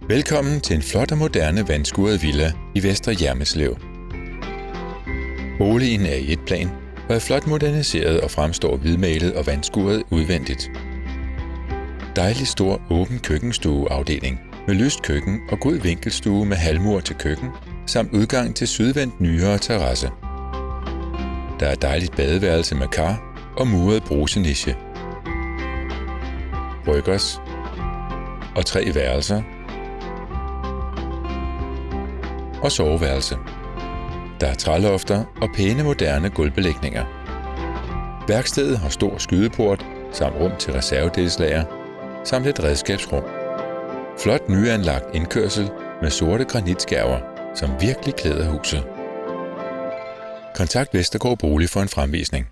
Velkommen til en flot og moderne vandskuret villa i Vestre Hjermeslev. Boligen er i et plan og er flot moderniseret og fremstår hvidmalet og vandskuret udvendigt. Dejlig stor åben køkkenstueafdeling med lyst køkken og god vinkelstue med halvmur til køkken samt udgang til sydvendt nyere terrasse. Der er dejligt badeværelse med kar og muret bruseniche. Bryggers og 3 værelser og soveværelse. Der er trælofter og pæne moderne gulvbelægninger. Værkstedet har stor skydeport samt rum til reservedelslager samt et redskabsrum. Flot nyanlagt indkørsel med sorte granitskærver, som virkelig klæder huset. Kontakt Vestergaard Bolig for en fremvisning.